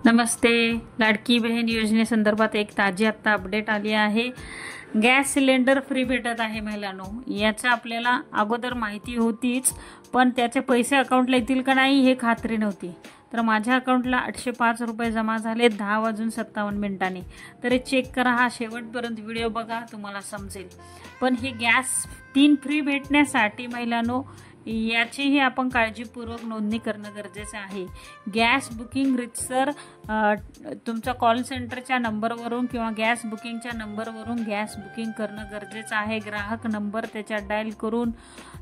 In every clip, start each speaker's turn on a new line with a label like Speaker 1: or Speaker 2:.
Speaker 1: नमस्ते. लाडकी बहीण योजनेसंदर्भात एक ताजी आत्ता अपडेट आली आहे. गॅस सिलेंडर फ्री भेटत आहे महिलांनो. याचं आपल्याला अगोदर माहिती होतीच, पण त्याचे पैसे अकाउंटला येतील का नाही हे खात्री नव्हती. तर माझ्या अकाउंटला 805 रुपये जमा झाले 10:57 तर चेक करा. हा शेवटपर्यंत व्हिडिओ बघा, तुम्हाला समजेल. पण हे गॅस 3 फ्री भेटण्यासाठी महिलांनो याचीही आपण काळजीपूर्वक नोंदणी करणं गरजेचं आहे. गॅस बुकिंग रितसर तुमच्या कॉल सेंटरच्या नंबरवरून किंवा गॅस बुकिंगच्या नंबरवरून गॅस बुकिंग करणं गरजेचं आहे. ग्राहक नंबर त्याच्यात डायल करून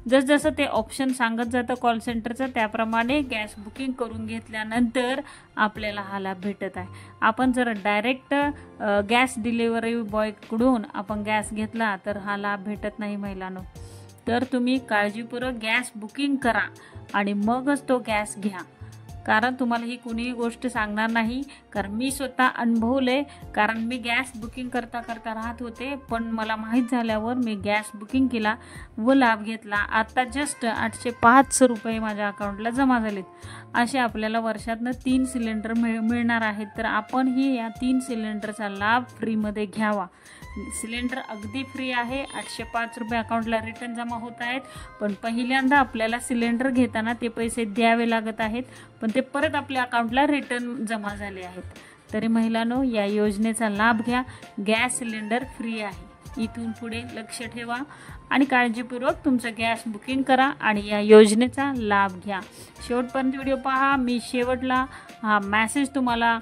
Speaker 1: जसं ते ऑप्शन सांगत जातं कॉल सेंटरचं त्याप्रमाणे गॅस बुकिंग करून घेतल्यानंतर आपल्याला हा लाभ भेटत आहे. आपण जर डायरेक्ट गॅस डिलिव्हरी बॉयकडून आपण गॅस घेतला तर हा लाभ भेटत नाही महिलांनो. तर तुम्ही काळजीपूर्वक गॅस बुकिंग करा आणि मगच तो गॅस घ्या. कारण तुम्हाला ही कोणीही गोष्ट सांगणार नाही, कारण मी स्वतः अनुभवले. कारण मी गॅस बुकिंग करता राहत होते, पण मला माहीत झाल्यावर मी गॅस बुकिंग केला व लाभ घेतला. आता जस्ट 805 रुपये माझ्या अकाउंटला जमा झालेत. असे आपल्याला वर्षातनं 3 सिलेंडर मिळणार आहेत. तर आपणही या 3 सिलेंडरचा लाभ फ्रीमध्ये घ्यावा. सिलेंडर अगदी फ्री आहे. 805 रुपये अकाउंटला रिटर्न जमा होत आहेत. पण पहिल्यांदा आपल्याला सिलेंडर घेताना ते पैसे द्यावे लागत आहेत, पण ते परत आपल्या अकाउंटला रिटर्न जमा झाले आहेत. तरी महिलांनो, या योजनेचा लाभ घ्या. गॅस सिलेंडर फ्री आहे. इथून पुढे लक्ष ठेवा आणि काळजीपूर्वक तुमचं गॅस बुकिंग करा आणि या योजनेचा लाभ घ्या. शेवटपर्यंत व्हिडिओ पहा. मी शेवटला हा मेसेज तुम्हाला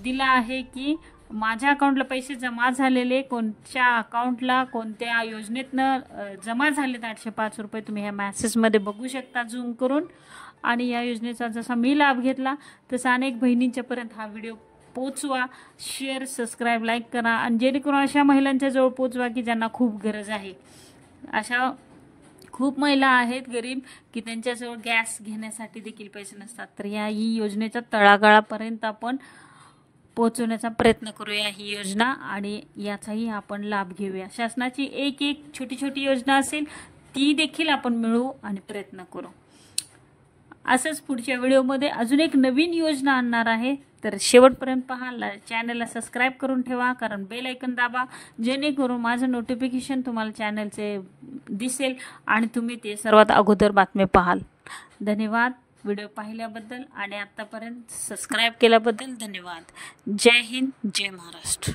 Speaker 1: दिला आहे की माझ्या अकाउंटला पैसे जमा झालेले, कोणत्या अकाउंटला कोणत्या योजनेतनं जमा झालेत 805 रुपये तुम्ही ह्या मेसेजमध्ये बघू शकता झूम करून. आणि या योजनेचा जसा मी लाभ घेतला तसा अनेक बहिणींच्यापर्यंत हा व्हिडिओ पोचवा. शेअर, सबस्क्राईब, लाईक करा आणि जेणेकरून अशा महिलांच्या जवळ पोचवा की ज्यांना खूप गरज आहे. अशा खूप महिला आहेत गरीब की त्यांच्याजवळ गॅस घेण्यासाठी देखील पैसे नसतात. तर ही योजनेच्या तळागाळापर्यंत आपण पोहोचवण्याचा प्रयत्न करूया ही योजना आणि याचाही आपण लाभ घेऊया. शासनाची एक छोटी योजना असेल ती देखील आपण मिळवू आणि प्रयत्न करू. असंच पुढच्या व्हिडिओमध्ये अजून एक नवीन योजना आणणार आहे. तर शेवटपर्यंत पहा. चॅनलला सबस्क्राईब करून ठेवा, कारण बेल आयकन दाबा, जेणेकरून माझं नोटिफिकेशन तुम्हाला चॅनलचे दिसेल आणि तुम्ही ते सर्वात अगोदर बातम्या पाहाल. धन्यवाद व्हिडिओ पाहिल्याबद्दल आणि आत्तापर्यंत सबस्क्राईब केल्याबद्दल धन्यवाद. जय हिंद, जय महाराष्ट्र.